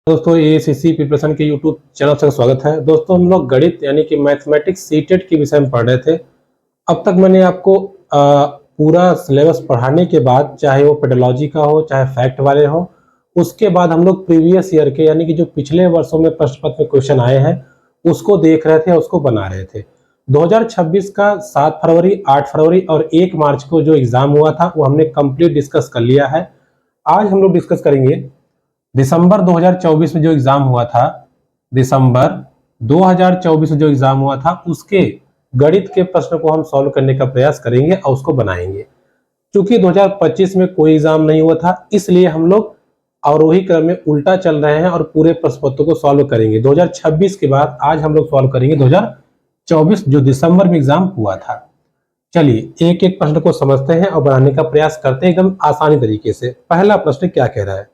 दोस्तों ACC preparation के YouTube channel से स्वागत है। दोस्तों हम लोग गणित यानी कि मैथमेटिक्स सीटेट के विषय में पढ़ रहे थे। अब तक मैंने आपको पूरा सिलेबस पढ़ाने के बाद, चाहे वो पेडोलॉजी का हो चाहे फैक्ट वाले हो, उसके बाद हम लोग प्रीवियस ईयर के यानी कि जो पिछले वर्षों में प्रश्न पत्र में क्वेश्चन आए हैं उसको देख रहे थे, उसको बना रहे थे। 2026 का 7 फरवरी, 8 फरवरी और 1 मार्च को जो एग्जाम हुआ था वो हमने कंप्लीट डिस्कस कर लिया है। आज हम लोग डिस्कस करेंगे दिसंबर 2024 में जो एग्जाम हुआ था, दिसंबर 2024 में जो एग्जाम हुआ था उसके गणित के प्रश्न को हम सॉल्व करने का प्रयास करेंगे और उसको बनाएंगे। क्योंकि 2025 में कोई एग्जाम नहीं हुआ था, इसलिए हम लोग आरोही क्रम में उल्टा चल रहे हैं और पूरे प्रश्न पत्रों को सॉल्व करेंगे। 2026 के बाद आज हम लोग सॉल्व करेंगे 2024 जो दिसंबर में एग्जाम हुआ था। चलिए एक एक प्रश्न को समझते हैं और बनाने का प्रयास करते हैं एकदम आसानी तरीके से। पहला प्रश्न क्या कह रहा है?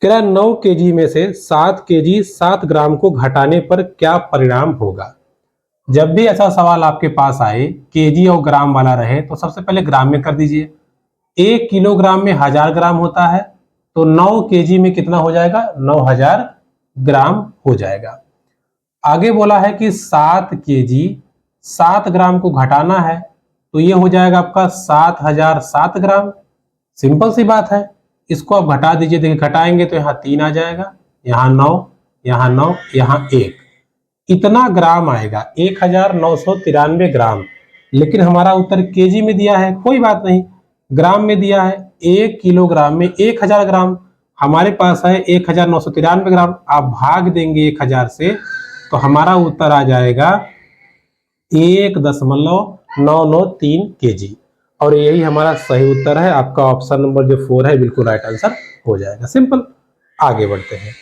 कह रहा है 9 केजी में से 7 केजी 7 ग्राम को घटाने पर क्या परिणाम होगा। जब भी ऐसा सवाल आपके पास आए, केजी और ग्राम वाला रहे, तो सबसे पहले ग्राम में कर दीजिए। 1 किलोग्राम में 1000 ग्राम होता है, तो 9 केजी में कितना हो जाएगा? 9000 ग्राम हो जाएगा। आगे बोला है कि 7 केजी 7 ग्राम को घटाना है, तो ये हो जाएगा आपका 7007 ग्राम। सिंपल सी बात है, इसको आप घटा दीजिए। देखिए घटाएंगे तो यहाँ 3 आ जाएगा, यहाँ 9, यहाँ 9, यहाँ 1, इतना ग्राम आएगा 1993 ग्राम। लेकिन हमारा उत्तर केजी में दिया है, कोई बात नहीं, ग्राम में दिया है। 1 किलोग्राम में 1000 ग्राम, हमारे पास है 1993 ग्राम। आप भाग देंगे 1000 से तो हमारा उत्तर आ जाएगा 1.993 केजी, और यही हमारा सही उत्तर है। आपका ऑप्शन नंबर जो 4 है बिल्कुल राइट आंसर हो जाएगा। सिंपल। आगे बढ़ते हैं,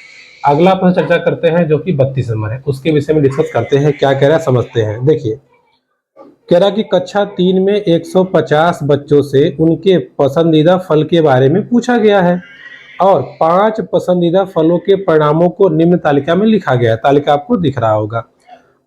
अगला प्रश्न चर्चा करते हैं जो कि 32 नंबर है, उसके विषय में डिस्कस करते हैं। क्या कह रहा है समझते हैं। देखिए कह रहा कि कक्षा 3 में 150 बच्चों से उनके पसंदीदा फल के बारे में पूछा गया है और 5 पसंदीदा फलों के परिणामों को निम्न तालिका में लिखा गया है। तालिका आपको दिख रहा होगा।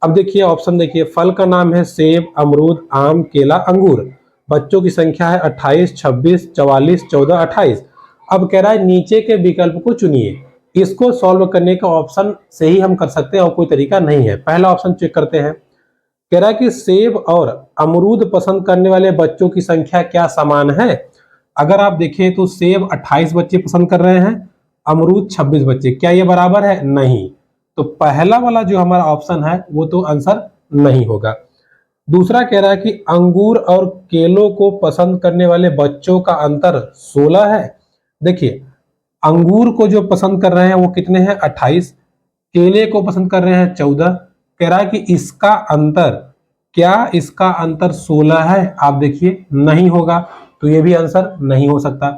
अब देखिए ऑप्शन देखिए, फल का नाम है सेब, अमरूद, आम, केला, अंगूर। बच्चों की संख्या है 28, 26, 44, 14, 28। अब कह रहा है नीचे के विकल्प को चुनिए। इसको सॉल्व करने का ऑप्शन से ही हम कर सकते हैं और कोई तरीका नहीं है। पहला ऑप्शन चेक करते हैं। कह रहा है कि सेब और अमरूद पसंद करने वाले बच्चों की संख्या क्या समान है। अगर आप देखें तो सेब 28 बच्चे पसंद कर रहे हैं, अमरूद 26 बच्चे। क्या ये बराबर है? नहीं। तो पहला वाला जो हमारा ऑप्शन है वो तो आंसर नहीं होगा। दूसरा कह रहा है कि अंगूर और केलों को पसंद करने वाले बच्चों का अंतर 16 है। देखिए अंगूर को जो पसंद कर रहे हैं वो कितने हैं? 28। केले को पसंद कर रहे हैं 14। कह रहा है कि इसका अंतर, क्या इसका अंतर 16 है? आप देखिए नहीं होगा, तो ये भी आंसर नहीं हो सकता।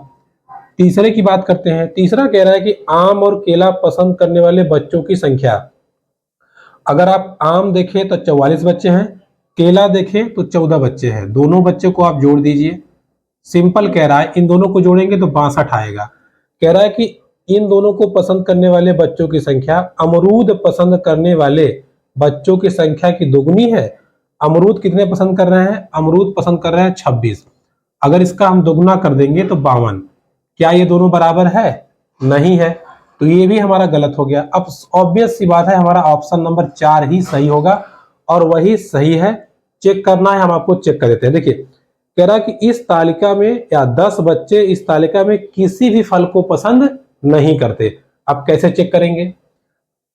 तीसरे की बात करते हैं। तीसरा कह रहा है कि आम और केला पसंद करने वाले बच्चों की संख्या। अगर आप आम देखें तो 44 बच्चे हैं, केला देखें तो 14 बच्चे हैं। दोनों बच्चे को आप जोड़ दीजिए। सिंपल कह रहा है, इन दोनों को जोड़ेंगे तो 62 आएगा। कह रहा है कि इन दोनों को पसंद करने वाले बच्चों की संख्या अमरूद पसंद करने वाले बच्चों की संख्या की दोगुनी है। अमरूद कितने पसंद कर रहे हैं? अमरूद पसंद कर रहे हैं 26। अगर इसका हम दोगुना कर देंगे तो 52। क्या ये दोनों बराबर है? नहीं है, तो ये भी हमारा गलत हो गया। अब ऑब्वियस सी बात है, हमारा ऑप्शन नंबर 4 ही सही होगा और वही सही है। चेक करना है, हम आपको चेक कर देते हैं। देखिए कह रहा है कि इस तालिका में या 10 बच्चे इस तालिका में किसी भी फल को पसंद नहीं करते। अब कैसे चेक करेंगे?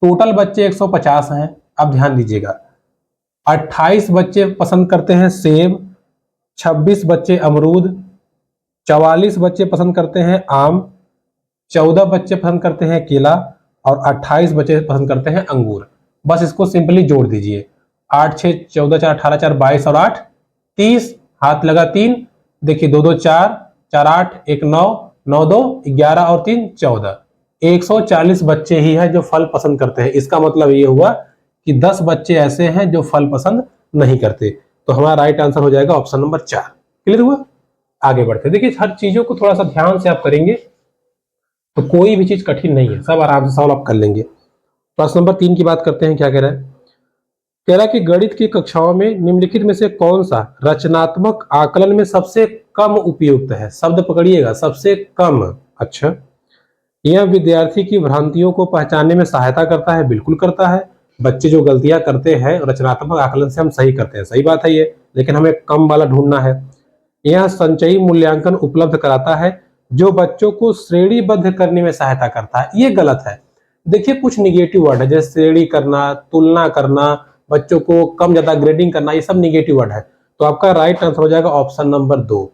टोटल बच्चे 150 हैं। अब ध्यान दीजिएगा, 28 बच्चे पसंद करते हैं सेब, 26 बच्चे अमरूद, 44 बच्चे पसंद करते हैं आम, 14 बच्चे पसंद करते हैं केला और 28 बच्चे पसंद करते हैं अंगूर। बस इसको सिंपली जोड़ दीजिए। 8 6 14 4 18 4 22 और 8 30, हाथ लगा 3। देखिए 2 2 4, 4 8, 1 9, 9 2 11 और 3 14। 140 बच्चे ही हैं जो फल पसंद करते हैं। इसका मतलब ये हुआ कि 10 बच्चे ऐसे हैं जो फल पसंद नहीं करते। तो हमारा राइट आंसर हो जाएगा ऑप्शन नंबर 4। क्लियर हुआ? आगे बढ़ते। देखिए हर चीजों को थोड़ा सा ध्यान से आप करेंगे तो कोई भी चीज कठिन नहीं है, सब आराम से सॉल्व आप कर लेंगे। प्रश्न नंबर 3 की बात करते हैं। क्या कह रहा है? कह रहा है कि गणित की कक्षाओं में निम्नलिखित में से कौन सा रचनात्मक आकलन में सबसे कम उपयुक्त है। शब्द पकड़िएगा, सबसे कम। अच्छा, यह विद्यार्थी की भ्रांतियों को पहचानने में सहायता करता है, बिल्कुल करता है। बच्चे जो गलतियां करते हैं रचनात्मक आकलन से हम सही करते हैं, सही बात है ये, लेकिन हमें कम वाला ढूंढना है। यह संचयी मूल्यांकन उपलब्ध कराता है जो बच्चों को श्रेणीबद्ध करने में सहायता करता है, ये गलत है। देखिए कुछ निगेटिव वर्ड है, जैसे श्रेणी करना, तुलना करना, बच्चों को कम ज्यादा ग्रेडिंग करना, ये सब निगेटिव वर्ड है। तो आपका राइट आंसर हो जाएगा ऑप्शन नंबर 2।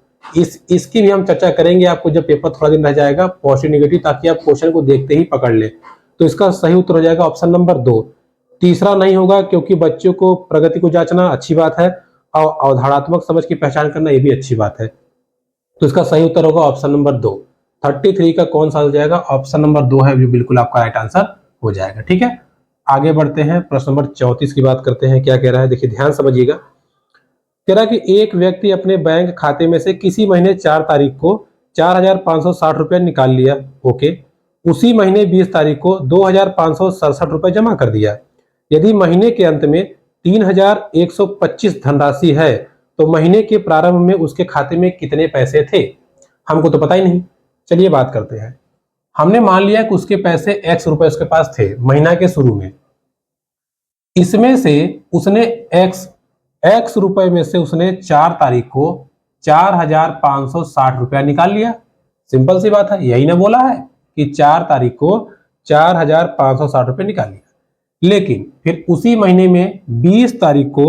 इसकी भी हम चर्चा करेंगे आपको जब पेपर थोड़ा दिन रह जाएगा, पॉजिटिव निगेटिव, ताकि आप क्वेश्चन को देखते ही पकड़ ले। तो इसका सही उत्तर हो जाएगा ऑप्शन नंबर 2। तीसरा नहीं होगा, क्योंकि बच्चों को प्रगति को जांचना अच्छी बात है और अवधारणात्मक समझ की पहचान करना ये भी अच्छी बात है। तो इसका सही उत्तर होगा ऑप्शन नंबर 2। 33 का कौन सा हो जाएगा? ऑप्शन नंबर 2 है जो बिल्कुल आपका राइट आंसर हो जाएगा। ठीक है, आगे बढ़ते हैं, प्रश्न नंबर 34 की बात करते हैं। क्या कह रहा है, देखिए ध्यान समझिएगा। कह रहा है कि एक व्यक्ति अपने बैंक खाते में से किसी महीने 4 तारीख को 4,560 रुपए निकाल लिया। ओके, उसी महीने 20 तारीख को 2,567 रुपए जमा कर दिया। यदि महीने के अंत में 3,125 धनराशि है तो महीने के प्रारंभ में उसके खाते में कितने पैसे थे? हमको तो पता ही नहीं। चलिए बात करते हैं। हमने मान लिया कि उसके पैसे x रुपए उसके पास थे महीना के शुरू में। इसमें से उसने x रुपए में से उसने 4 तारीख को 4,560 रुपया निकाल लिया। सिंपल सी बात है, यही ना बोला है कि 4 तारीख को 4,560 रुपये निकाल लिया। लेकिन फिर उसी महीने में 20 तारीख को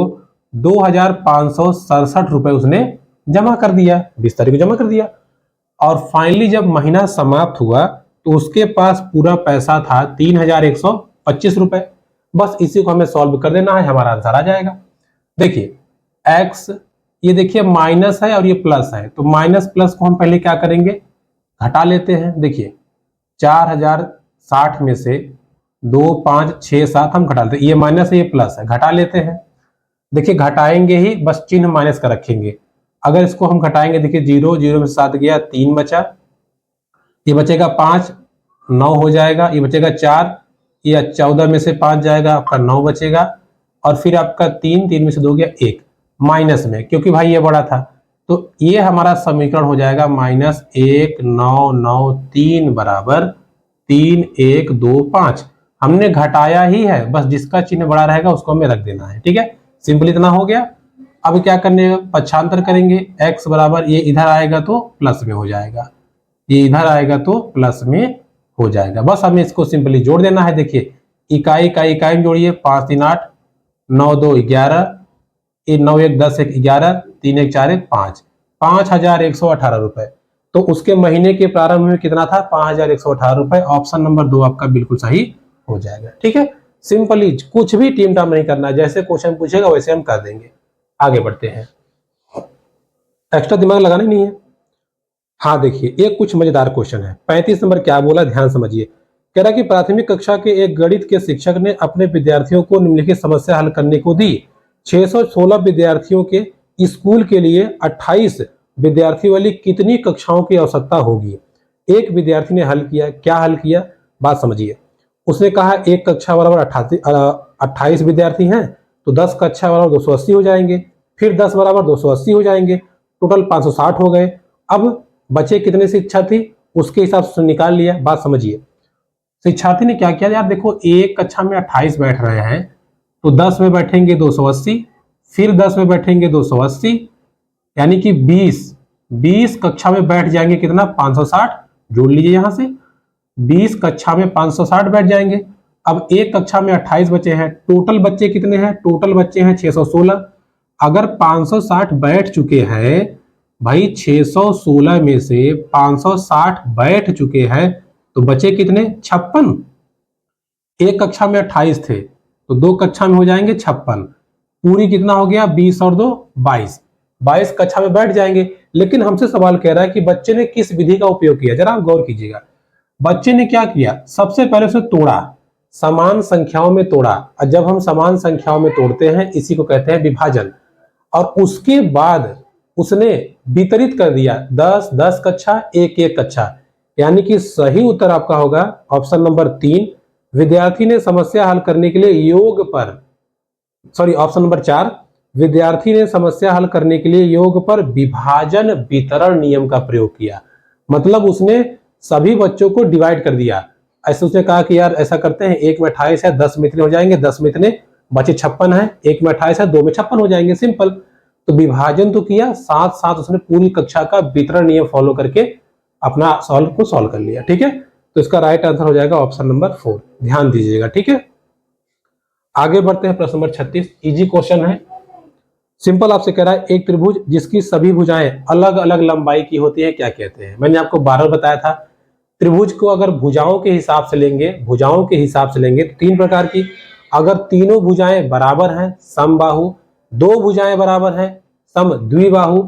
2,567 रुपए उसने जमा कर दिया, 20 तारीख को जमा कर दिया। और फाइनली जब महीना समाप्त हुआ तो उसके पास पूरा पैसा था 3,125 रुपए। बस इसी को हमें सॉल्व कर देना है, हमारा आंसर आ जाएगा। देखिए x, ये देखिए माइनस है और ये प्लस है, तो माइनस प्लस को हम पहले क्या करेंगे, घटा लेते हैं। देखिए 4,060 में से 2, 5, 6, 7 हम घटा लेते हैं, ये माइनस है ये प्लस है, घटा लेते हैं। देखिए घटाएंगे ही, बस चिन्ह माइनस का रखेंगे। अगर इसको हम घटाएंगे, देखिए 0, 0 में 7 गया, 3 बचा, ये बचेगा 5, 9 हो जाएगा, ये बचेगा 4, ये 14 में से 5 जाएगा, आपका 9 बचेगा। और फिर आपका 3, 3 में से 2 गया 1, माइनस में, क्योंकि भाई ये बड़ा था। तो ये हमारा समीकरण हो जाएगा -1, 9, 9, 3 बराबर 3, 1, 2, 5। हमने घटाया ही है, बस जिसका चिन्ह बड़ा रहेगा उसको हमें रख देना है। ठीक है, सिंपल इतना हो गया। अब क्या करने, पक्षांतर करेंगे। x बराबर, ये इधर आएगा तो प्लस में हो जाएगा, ये इधर आएगा तो प्लस में हो जाएगा। बस हमें इसको सिंपली जोड़ देना है। देखिए इकाई का इकाई में जोड़िए, 5, 3, 8, 9, 2, 11, 9, 1, 10, 1, 11, 3, 1, 4, 1, 5, 5,118 रुपए। तो उसके महीने के प्रारंभ में कितना था? 5,118 रुपए। ऑप्शन नंबर 2 आपका बिल्कुल सही हो जाएगा। ठीक है, सिंपली कुछ भी टीम टाम नहीं करना, जैसे क्वेश्चन पूछेगा वैसे हम कर देंगे। आगे बढ़ते हैं, एक्स्ट्रा दिमाग लगाना ही नहीं है। हाँ देखिए, एक कुछ मजेदार क्वेश्चन है। 35 नंबर क्या बोला, ध्यान समझिए। कह रहा कि प्राथमिक कक्षा के एक गणित के शिक्षक ने अपने विद्यार्थियों को निम्नलिखित समस्या हल करने को दी। 616 विद्यार्थियों के स्कूल के लिए 28 विद्यार्थी वाली कितनी कक्षाओं की आवश्यकता होगी? एक विद्यार्थी ने हल किया, क्या हल किया, बात समझिए। उसने कहा एक कक्षा बराबर 28 विद्यार्थी हैं, तो 10 कक्षा बराबर 280 हो जाएंगे, फिर 10 बराबर 280 हो जाएंगे, टोटल 560 हो गए। अब बचे कितने शिक्षा थी उसके हिसाब से निकाल लिया। बात समझिए, शिक्षार्थी ने क्या किया यार, देखो एक कक्षा में 28 बैठ रहे हैं, तो 10 में बैठेंगे 280, फिर 10 में बैठेंगे 280, यानी कि 20 कक्षा में बैठ जाएंगे कितना, 560। जोड़ लीजिए यहां से, 20 कक्षा में 560 बैठ जाएंगे। अब एक कक्षा में 28 बचे हैं, टोटल बच्चे कितने हैं, टोटल बच्चे हैं 616। अगर 560 बैठ चुके हैं भाई, 616 में से 560 बैठ चुके हैं, तो बचे कितने, 56। एक कक्षा में 28 थे, तो 2 कक्षा में हो जाएंगे 56, पूरी कितना हो गया, 20 और 2 22, 22 कक्षा में बैठ जाएंगे। लेकिन हमसे सवाल कह रहा है कि बच्चे ने किस विधि का उपयोग किया, जरा आप गौर कीजिएगा। बच्चे ने क्या किया, सबसे पहले उसे तोड़ा, समान संख्याओं में तोड़ा। और जब हम समान संख्याओं में तोड़ते हैं इसी को कहते हैं विभाजन। और उसके बाद उसने वितरित कर दिया, 10 10 कक्षा, 1 1 कक्षा। यानी कि सही उत्तर आपका होगा ऑप्शन नंबर 3। विद्यार्थी ने समस्या हल करने के लिए योग पर, सॉरी ऑप्शन नंबर 4, विद्यार्थी ने समस्या हल करने के लिए योग पर विभाजन वितरण नियम का प्रयोग किया। मतलब उसने सभी बच्चों को डिवाइड कर दिया। ऐसे उसने कहा कि यार ऐसा करते हैं, 1 में 28 है, 10 में इतने हो जाएंगे, 10 में इतने, बचे 56 है, 1 में 28 है, 2 में 56 हो जाएंगे, सिंपल। तो विभाजन तो किया, साथ साथ उसने पूरी कक्षा का वितरण नियम फॉलो करके अपना सॉल्व कर लिया। ठीक है, तो इसका राइट आंसर हो जाएगा ऑप्शन नंबर 4, ध्यान दीजिएगा। ठीक है, आगे बढ़ते हैं। प्रश्न नंबर 36 इजी क्वेश्चन है, सिंपल आपसे कह रहा है एक त्रिभुज जिसकी सभी भुजाएं अलग अलग लंबाई की होती है क्या कहते हैं। मैंने आपको 12 बताया था, त्रिभुज को अगर भुजाओं के हिसाब से लेंगे, भुजाओं के हिसाब से लेंगे तो 3 प्रकार की, अगर तीनों भुजाएं बराबर हैं समबाहु, 2 भुजाएं बराबर हैं सम द्विबाहु,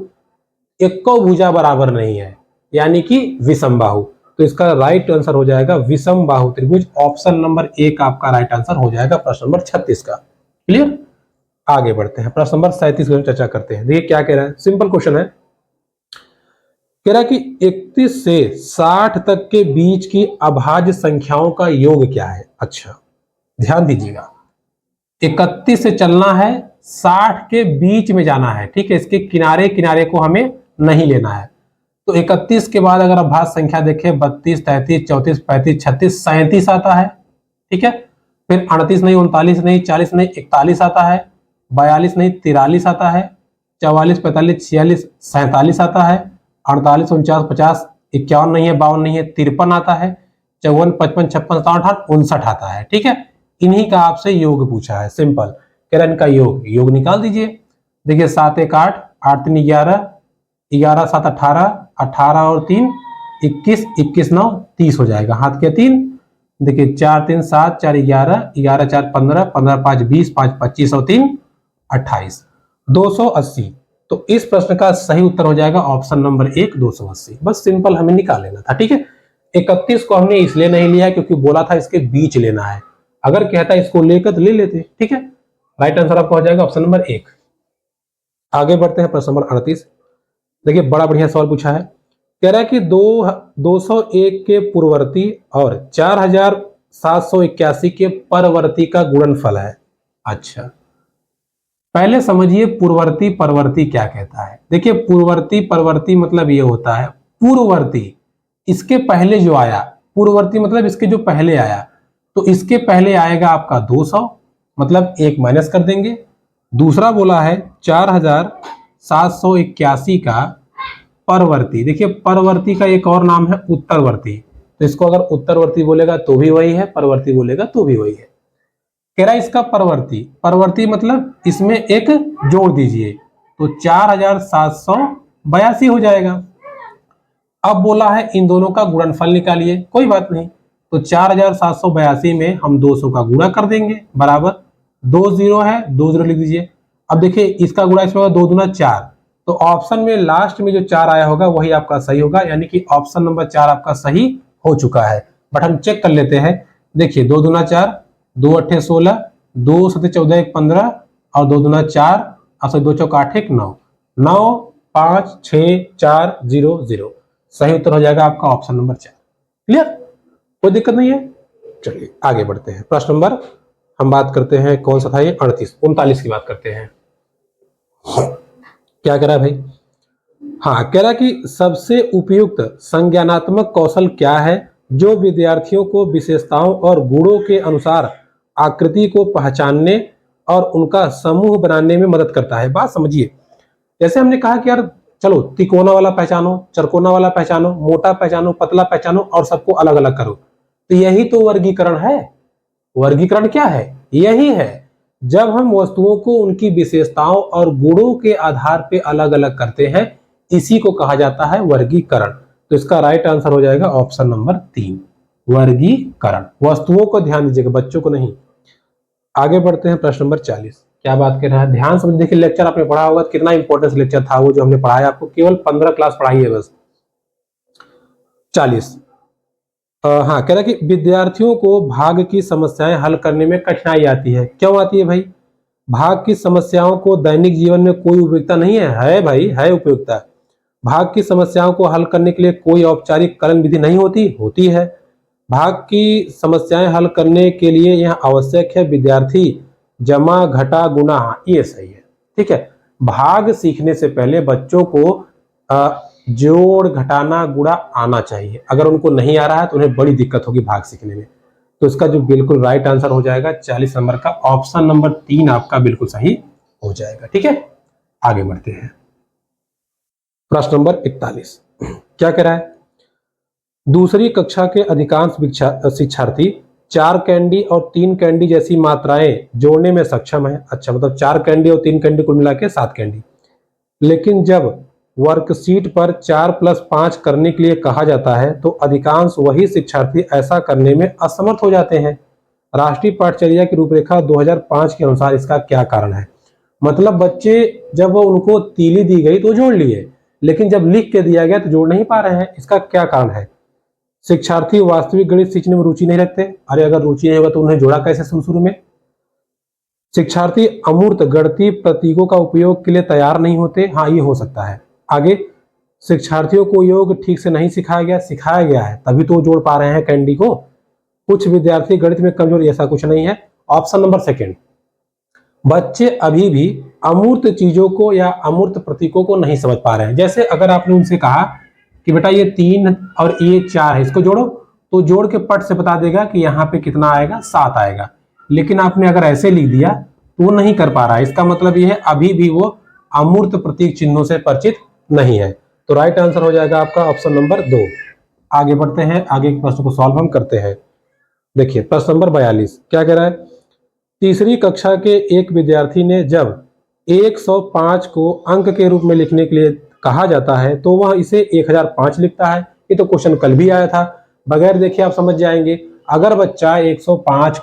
एको भुजा बराबर नहीं है यानी कि विषमबाहु। तो इसका राइट आंसर हो जाएगा विषमबाहु त्रिभुज, ऑप्शन नंबर 1 आपका राइट आंसर हो जाएगा प्रश्न नंबर 36 का। क्लियर, आगे बढ़ते हैं। प्रश्न नंबर 37 की चर्चा करते हैं। देखिए क्या कह रहा है, सिंपल क्वेश्चन है, कह रहा है कि 31 से 60 तक के बीच की अभाज्य संख्याओं का योग क्या है। अच्छा ध्यान दीजिएगा, 31 से चलना है, 60 के बीच में जाना है। ठीक है, इसके किनारे किनारे को हमें नहीं लेना है। तो 31 के बाद अगर अभाज्य संख्या देखें 32, 33, 34, 35, 36, 37 आता है। ठीक है, फिर 38 नहीं, 39 नहीं, 40 नहीं, 41 आता है, 42 नहीं, 43 आता है, 44, 45, 46, 47 आता है, 48, 49, 50, 51 नहीं है, 52 नहीं है, 53 आता है, 54, 55, 56, 57, 59 आता है। ठीक है, इन्हीं का आपसे योग पूछा है, सिंपल कह रहा है इनका योग निकाल दीजिए। देखिए 7 1 8, 8 3 11, 11 7 18, 18 और 3 21, 21 9 30 हो जाएगा, हाथ के 3। देखिए 4 3 7, 4 11, 11 4 15, 15 5 20, 5 25 और 3 28, 280। तो इस प्रश्न का सही उत्तर हो जाएगा ऑप्शन नंबर 1 280। बस सिंपल हमें निकाल लेना था। ठीक है, 31 को हमने इसलिए नहीं लिया क्योंकि बोला था इसके बीच लेना है, अगर कहता इसको लेकर तो ले लेते। ठीक है, राइट आंसर आपका हो जाएगा ऑप्शन नंबर 1। आगे बढ़ते हैं प्रश्न नंबर 38। देखिए बड़ा बढ़िया सवाल पूछा है, कह रहा है कि 201 के पूर्ववर्ती और 4781 के परवर्ती का गुणनफल है। अच्छा पहले समझिए पूर्ववर्ती परवर्ती क्या कहता है। देखिए पूर्ववर्ती परवर्ती मतलब ये होता है पूर्ववर्ती, इसके पहले जो आया, पूर्ववर्ती मतलब इसके जो पहले आया, तो इसके पहले आएगा आपका 200, मतलब 1 माइनस कर देंगे। दूसरा बोला है 4781 का परवर्ती। देखिए परवर्ती का एक और नाम है उत्तरवर्ती, तो इसको अगर उत्तरवर्ती बोलेगा तो भी वही है, परवर्ती बोलेगा तो भी वही है। कह रहा है इसका परवर्ती, परवर्ती मतलब इसमें एक जोड़ दीजिए तो 4782 हो जाएगा। अब बोला है इन दोनों का गुणनफल निकालिए, कोई बात नहीं, तो 4782 में हम 200 का गुणा कर देंगे, बराबर 2 0 है, 2 0 लिख दीजिए। अब देखिए इसका गुणा इसमें 2 दूना 4, तो ऑप्शन में लास्ट में जो 4 आया होगा वही आपका सही होगा, यानी कि ऑप्शन नंबर 4 आपका सही हो चुका है। बट हम चेक कर लेते हैं। देखिए 2 दूना 4, 2 8 16, 2 7 14 1 15 और 2 दूना 4, 2 चौक 8 1 9, 9 5 6 4 0 0, सही उत्तर हो जाएगा आपका ऑप्शन नंबर 4। क्लियर, कोई दिक्कत नहीं है। चलिए आगे बढ़ते हैं। प्रश्न नंबर हम बात करते हैं, कौन सा था ये, 39 की बात करते हैं। क्या कह रहा है भाई, हाँ कह रहा है कि सबसे उपयुक्त संज्ञानात्मक कौशल क्या है जो विद्यार्थियों को विशेषताओं और गुणों के अनुसार आकृति को पहचानने और उनका समूह बनाने में मदद करता है। बात समझिए, जैसे हमने कहा कि यार चलो तिकोना वाला पहचानो, चरकोना वाला पहचानो, मोटा पहचानो, पतला पहचानो और सबको अलग अलग करो, तो यही तो वर्गीकरण है। वर्गीकरण क्या है, यही है, जब हम वस्तुओं को उनकी विशेषताओं और गुणों के आधार पे अलग अलग करते हैं, इसी को कहा जाता है वर्गीकरण। तो इसका राइट आंसर हो जाएगा ऑप्शन नंबर 3, वर्गीकरण। वस्तुओं को ध्यान दीजिएगा, बच्चों को नहीं। आगे बढ़ते हैं प्रश्न नंबर 40। क्या बात कर रहा है, ध्यान समझ। देखिए लेक्चर आपने पढ़ा होगा, कितना इंपॉर्टेंस लेक्चर था वो जो हमने पढ़ाया, आपको केवल 15 क्लास पढ़ाई है बस। 40 हाँ कह रहा है कि विद्यार्थियों को भाग की समस्याएं हल करने में कठिनाई आती है। क्यों आती है भाई, भाग की समस्याओं को दैनिक जीवन में कोई उपयोगिता नहीं है, है भाई है उपयोगिता। भाग की समस्याओं को हल करने के लिए कोई औपचारिक कलन विधि नहीं होती, होती है। भाग की समस्याएं हल करने के लिए यह आवश्यक है विद्यार्थी जमा घटा गुणा, ये सही है। ठीक है, भाग सीखने से पहले बच्चों को जोड़ घटाना गुणा आना चाहिए। अगर उनको नहीं आ रहा है तो उन्हें बड़ी दिक्कत होगी भाग सीखने में। तो इसका जो बिल्कुल राइट आंसर हो जाएगा 40 नंबर का ऑप्शन नंबर 3 आपका बिल्कुल सही हो जाएगा। ठीक है, आगे बढ़ते हैं। प्रश्न नंबर 41 क्या कह रहा है? दूसरी कक्षा के अधिकांश शिक्षार्थी 4 कैंडी और 3 कैंडी जैसी मात्राएं जोड़ने में सक्षम है। अच्छा, मतलब 4 कैंडी और 3 कैंडी कुल मिला के 7 कैंडी। लेकिन जब वर्कशीट पर 4 + 5 करने के लिए कहा जाता है तो अधिकांश वही शिक्षार्थी ऐसा करने में असमर्थ हो जाते हैं। राष्ट्रीय पाठचर्या की रूपरेखा 2005 के अनुसार इसका क्या कारण है? मतलब बच्चे जब उनको तीली दी गई तो जोड़ लिए, लेकिन जब लिख के दिया गया तो जोड़ नहीं पा रहे हैं। इसका क्या कारण है? शिक्षार्थी वास्तविक गणित सीखने में रुचि नहीं रखते। अरे अगर रुचि नहीं होगा तो उन्हें जोड़ा कैसे शुरू में? शिक्षार्थी अमूर्त गणितीय प्रतीकों का उपयोग के लिए तैयार नहीं होते। हाँ, ये हो सकता है। आगे, शिक्षार्थियों को योग ठीक से नहीं सिखाया गया है तभी तो जोड़ पा रहे हैं कैंडी को। कुछ विद्यार्थी गणित में कमजोर, ऐसा कुछ नहीं है। ऑप्शन नंबर सेकंड, बच्चे अभी भी अमूर्त चीजों को या अमूर्त प्रतीकों को नहीं समझ पा रहे हैं। जैसे अगर आपने उनसे कहा कि बेटा ये 3 और ये 4 है, इसको जोड़ो, तो जोड़ के पट से बता देगा कि यहाँ पे कितना आएगा, 7 आएगा। लेकिन आपने अगर ऐसे लिख दिया तो वो नहीं कर पा रहा है। इसका मतलब ये है अभी भी वो अमूर्त प्रतीक चिन्हों से परिचित नहीं है। तो राइट आंसर हो जाएगा आपका ऑप्शन नंबर 2। आगे बढ़ते हैं, आगे के प्रश्न को सॉल्व हम करते हैं। देखिए प्रश्न नंबर 42 क्या कह रहा है? तीसरी कक्षा के एक विद्यार्थी ने जब 105 को अंक के रूप में लिखने के लिए कहा जाता है तो वह इसे 1005 लिखता है। ये तो क्वेश्चन कल भी आया था, बगैर देखे आप समझ जाएंगे। अगर बच्चा 105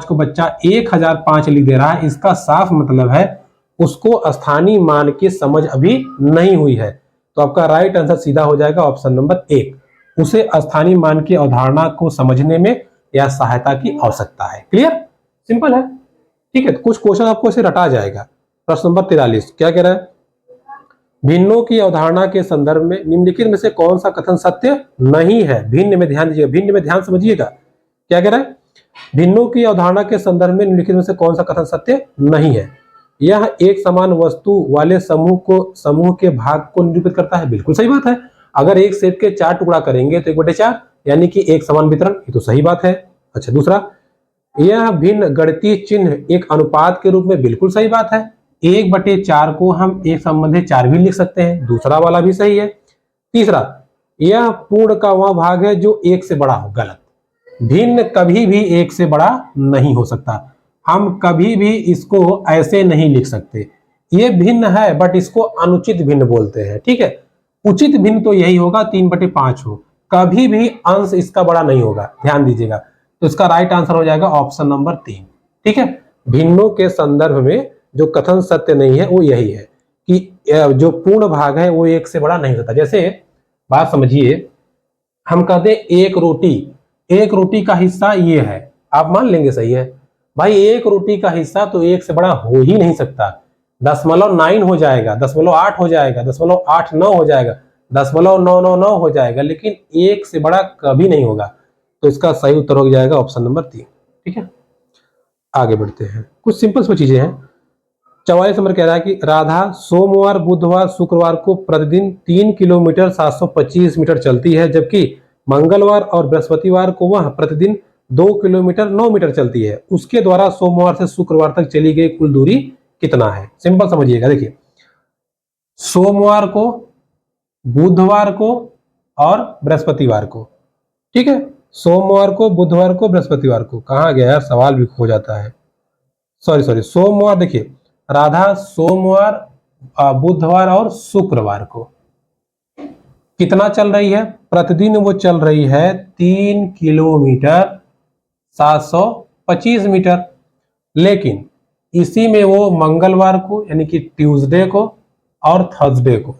को बच्चा 1005 लिख दे रहा है, इसका साफ मतलब है उसको स्थानीय मान की समझ अभी नहीं हुई है। तो आपका राइट आंसर सीधा हो जाएगा ऑप्शन नंबर 1, उसे स्थानीय मान की अवधारणा को समझने में या सहायता की आवश्यकता है। क्लियर, सिंपल है। ठीक है, तो कुछ क्वेश्चन आपको इसे रटा जाएगा। प्रश्न नंबर 43 क्या कह रहा है? भिन्नों की अवधारणा के संदर्भ में निम्नलिखित में से कौन सा कथन सत्य नहीं है? भिन्न में ध्यान दीजिएगा, भिन्न में ध्यान समझिएगा। क्या कह रहा है? भिन्नों की अवधारणा के संदर्भ में निम्नलिखित में से कौन सा कथन सत्य नहीं है? यह एक समान वस्तु वाले समूह के भाग को निरूपित करता है। बिल्कुल सही बात है। अगर एक सेब के 4 टुकड़ा करेंगे तो 1/4 यानी कि एक समान वितरण, ये तो सही बात है। अच्छा, दूसरा, यह भिन्न गणितीय चिन्ह एक अनुपात के रूप में, बिल्कुल सही बात है। 1/4 को हम 1 संबंधी 4 भी लिख सकते हैं, दूसरा वाला भी सही है। तीसरा, यह पूर्ण का वह भाग है जो 1 से बड़ा हो, गलत। भिन्न कभी भी 1 से बड़ा नहीं हो सकता। हम कभी भी इसको ऐसे नहीं लिख सकते। ये भिन्न है बट इसको अनुचित भिन्न बोलते हैं। ठीक है, उचित भिन्न तो यही होगा 3/5 हो, कभी भी अंश इसका बड़ा नहीं होगा, ध्यान दीजिएगा। तो इसका राइट आंसर हो जाएगा ऑप्शन नंबर 3। ठीक है, भिन्नों के संदर्भ में जो कथन सत्य नहीं है वो यही है कि जो पूर्ण भाग है वो 1 से बड़ा नहीं होता। जैसे बात समझिए, हम कहते हैं एक रोटी का हिस्सा ये है, आप मान लेंगे सही है भाई। एक रोटी का हिस्सा तो 1 से बड़ा हो ही नहीं सकता। 0.9 हो जाएगा, 0.8 हो जाएगा, 0.89 हो जाएगा, 0.999 हो जाएगा, लेकिन 1 से बड़ा कभी नहीं होगा। तो इसका सही उत्तर हो जाएगा ऑप्शन नंबर 3। ठीक है, आगे बढ़ते हैं। कुछ सिंपल सी चीजें हैं। 44 नंबर कह रहा है कि राधा सोमवार, बुधवार, शुक्रवार को प्रतिदिन 3 किलोमीटर 725 मीटर चलती है, जबकि मंगलवार और बृहस्पतिवार को वह प्रतिदिन 2 किलोमीटर 9 मीटर चलती है। उसके द्वारा सोमवार से शुक्रवार तक चली गई कुल दूरी कितना है? सिंपल समझिएगा। देखिए, सोमवार को, बुधवार को और बृहस्पतिवार को, ठीक है, सोमवार को, बुधवार को, बृहस्पतिवार को, कहाँ गया यार, सवाल भी खो जाता है। सॉरी, सोमवार, देखिए राधा सोमवार, बुधवार और शुक्रवार को कितना चल रही है? प्रतिदिन वो चल रही है 3 किलोमीटर 725 मीटर। लेकिन इसी में वो मंगलवार को यानी कि ट्यूसडे को और थर्सडे को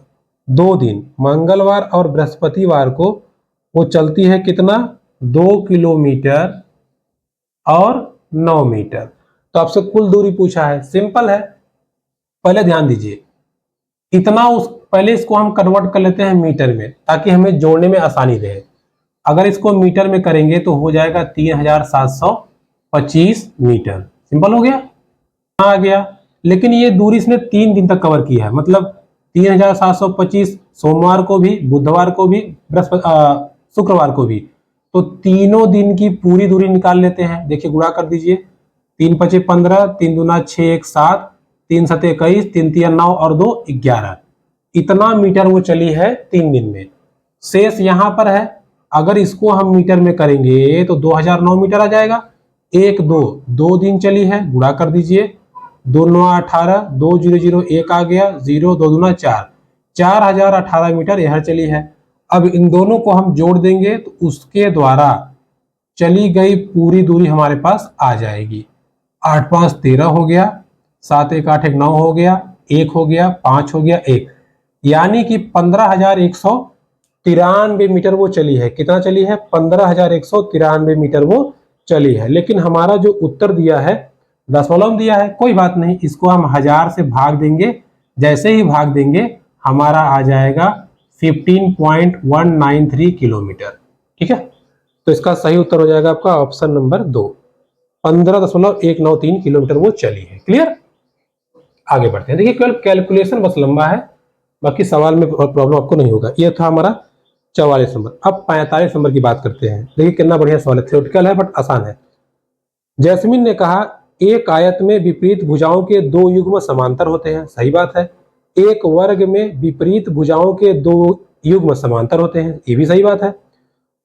2 दिन, मंगलवार और बृहस्पतिवार को वो चलती है कितना? 2 किलोमीटर और 9 मीटर। तो आपसे कुल दूरी पूछा है, सिंपल है। पहले ध्यान दीजिए, इतना पहले इसको हम कन्वर्ट कर लेते हैं मीटर में ताकि हमें जोड़ने में आसानी रहे। अगर इसको मीटर में करेंगे तो हो जाएगा 3725 मीटर। सिंपल हो गया, आ गया। लेकिन ये दूरी इसने 3 दिन तक कवर किया है, मतलब 3725 सोमवार को भी, बुधवार को भी, शुक्रवार को भी। तो तीनों दिन की पूरी दूरी निकाल लेते हैं। देखिए गुणा कर दीजिए, 3 पचे 15, 3 दूना 6, 1 7, 3 सते 21, 3 तिया 9 और 2 11। इतना मीटर वो चली है 3 दिन में। शेष यहां पर है, अगर इसको हम मीटर में करेंगे तो 2009 मीटर आ जाएगा। 1 2 2 दिन चली है, गुणा कर दीजिए, 2 9 18, 2 0 0 1 आ गया, 0 2 दूना 4, 4018 मीटर यह चली है। अब इन दोनों को हम जोड़ देंगे तो उसके द्वारा चली गई पूरी दूरी हमारे पास आ जाएगी। 8 5 13 हो गया, 7 1 8 1 9 हो गया, 1 हो गया, 5 हो गया, 1, यानी कि 15,193 मीटर वो चली है। कितना चली है? 15,193 मीटर वो चली है। लेकिन हमारा जो उत्तर दिया है दशमलव दिया है, कोई बात नहीं, इसको हम 1000 से भाग देंगे। जैसे ही भाग देंगे हमारा आ जाएगा 15.193 किलोमीटर। ठीक है, तो इसका सही उत्तर हो जाएगा आपका ऑप्शन नंबर 2, 15.193 किलोमीटर वो चली है। क्लियर? आगे बढ़ते हैं। देखिए केवल कैलकुलेशन बस लंबा है, बाकी सवाल में प्रॉब्लम आपको नहीं होगा। ये था हमारा 44 नंबर। अब 45 नंबर की बात करते हैं। देखिए कितना बढ़िया सवाल है, थ्योरेटिकल है बट आसान है। जैस्मिन ने कहा एक आयत में विपरीत भुजाओं के 2 युग्म समांतर होते हैं। सही बात है। एक वर्ग में विपरीत भुजाओं के 2 युग्म समांतर होते हैं। ये भी सही बात है।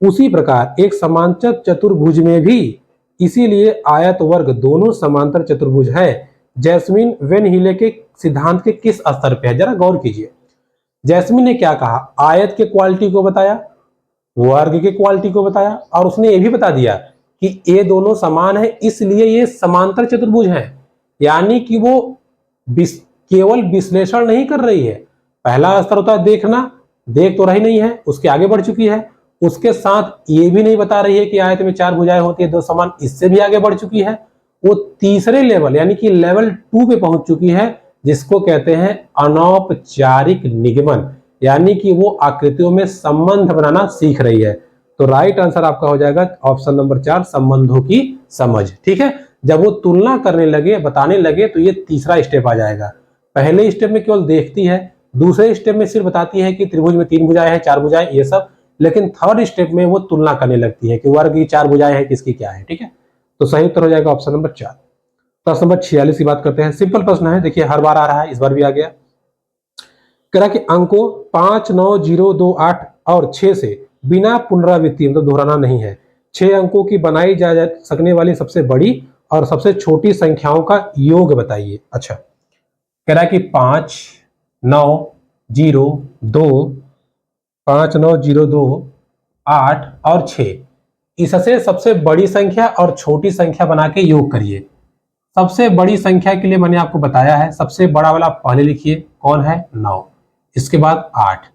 उसी प्रकार एक समांतर चतुर्भुज में भी, इसीलिए आयत वर्ग दोनों समांतर चतुर्भुज है। जैस्मिन वेन हीले के सिद्धांत के किस स्तर पे है? जरा गौर कीजिए। जैस्मिन ने क्या कहा? आयत के क्वालिटी को बताया, वर्ग के क्वालिटी को बताया, और उसने ये भी बता दिया कि ये दोनों समान है, इसलिए ये समांतर चतुर्भुज है। यानी कि वो केवल विश्लेषण नहीं कर रही है। पहला स्तर होता है देखना, देख तो रही नहीं है, उसके आगे बढ़ चुकी है। उसके साथ ये भी नहीं बता रही है कि आयत में 4 भुजाएं होती है 2 समान, इससे भी आगे बढ़ चुकी है। वो तीसरे लेवल यानी कि लेवल 2 पे पहुंच चुकी है, जिसको कहते हैं अनौपचारिक निगमन, यानी कि वो आकृतियों में संबंध बनाना सीख रही है। तो राइट आंसर आपका हो जाएगा ऑप्शन नंबर 4, संबंधों की समझ। ठीक है, जब वो तुलना करने लगे, बताने लगे, तो ये तीसरा स्टेप आ जाएगा। पहले स्टेप में केवल देखती है, दूसरे स्टेप में सिर्फ बताती है कि त्रिभुज में 3 भुजाएं हैं, 4 भुजाएं, ये सब। लेकिन थर्ड स्टेप में वो तुलना करने लगती है कि वर्ग की 4 भुजाएं हैं, किसकी क्या है। ठीक है, तो सही उत्तर हो जाएगा ऑप्शन नंबर 4। प्रश्न नंबर 46 की बात करते हैं। सिंपल प्रश्न है, देखिए हर बार आ रहा है, इस बार भी आ गया। कह रहा कि अंकों 5 9 0 2 8 और 6 से बिना पुनरावृत्ति, मतलब दोहराना नहीं है, 6 अंकों की बनाई जा सकने वाली सबसे बड़ी और सबसे छोटी संख्याओं का योग बताइए। अच्छा, कह रहा है कि 5 9 0 2, 5 9 0 2 8 और 6, इससे सबसे बड़ी संख्या और छोटी संख्या बना के योग करिए। सबसे बड़ी संख्या के लिए मैंने आपको बताया है, सबसे बड़ा वाला पहले लिखिए, कौन है? 9, इसके बाद 8,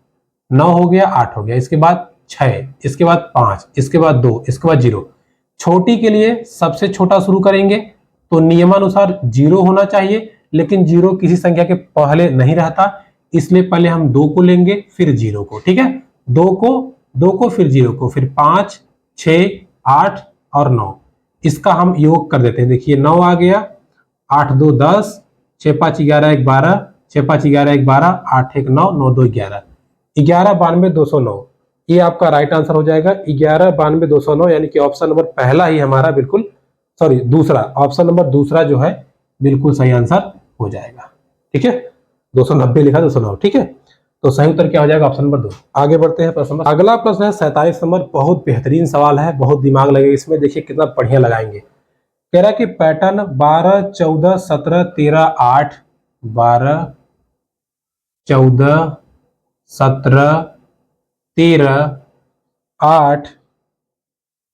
9 हो गया, 8 हो गया, इसके बाद 6, इसके बाद 5, इसके बाद 2, इसके बाद 0। छोटी के लिए सबसे छोटा शुरू करेंगे तो नियमानुसार 0 होना चाहिए, लेकिन 0 किसी संख्या के पहले नहीं रहता, इसलिए पहले हम 2 को लेंगे फिर 0 को। ठीक है, 2 को फिर 0 को, फिर 5 6 8 और 9, इसका हम योग कर देते हैं। देखिए 9 आ गया, 8 2 10, 6 5 11 1 12, 6 5 11 1 12, 8 1 9, 9 2 11, 11 92 209। ये आपका राइट आंसर हो जाएगा 11 92 209, यानी कि ऑप्शन नंबर पहला ही हमारा बिल्कुल, सॉरी दूसरा, ऑप्शन नंबर दूसरा जो है बिल्कुल सही आंसर हो जाएगा। ठीक है, 290 लिखा, 209। ठीक है, तो सही उत्तर क्या हो जाएगा? Option number 2। आगे बढ़ते हैं प्रश्न नंबर, अगला प्रश्न है 47 नंबर। बहुत बेहतरीन सवाल है, बहुत दिमाग लगेगा इसमें। देखिए कितना बढ़िया लगाएंगे। कह रहा है कि पैटर्न 12 14 17 13 8, 12 14 17 13 8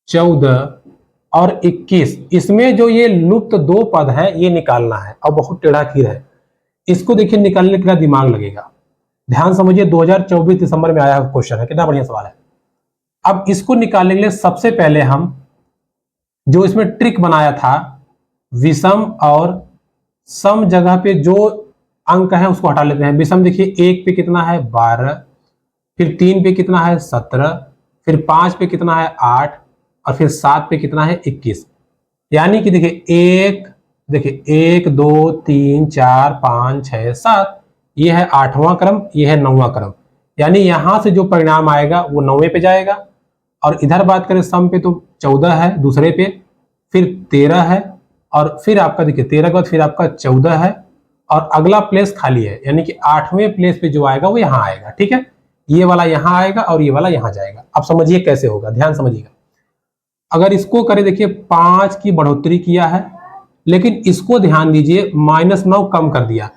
14 और 21, इसमें जो ये लुप्त 2 पद है ये निकालना है, और बहुत टेढ़ा खीर है। इसको देखिए निकालने के लिए दिमाग लगेगा। ध्यान समझिए, 2024 दिसंबर में आया क्वेश्चन है, कितना बढ़िया सवाल है। अब इसको निकालने के लिए सबसे पहले हम जो इसमें ट्रिक बनाया था, विषम और सम जगह पे जो अंक है उसको हटा लेते हैं। विषम देखिए 1 पे कितना है? 12, फिर 3 पे कितना है? 17, फिर 5 पे कितना है? 8, और फिर 7 पे कितना है? 21। यानी कि देखिए 1 2 3 4 5 6 7, ये है 8वां क्रम, ये है 9वां क्रम, यानी यहां से जो परिणाम आएगा वो 9वें पे जाएगा। और इधर बात करें सम पे तो 14 है दूसरे पे, फिर 13 है, और फिर आपका देखिए 13 के बाद फिर आपका 14 है, और अगला प्लेस खाली है, यानी कि 8वें प्लेस पे जो आएगा वो यहाँ आएगा। ठीक है, ये वाला यहाँ आएगा और ये वाला यहाँ जाएगा। अब समझिए कैसे होगा, ध्यान समझिएगा। अगर इसको करें, देखिए 5 की बढ़ोतरी किया है, लेकिन इसको ध्यान दीजिए -9 कम कर दिया।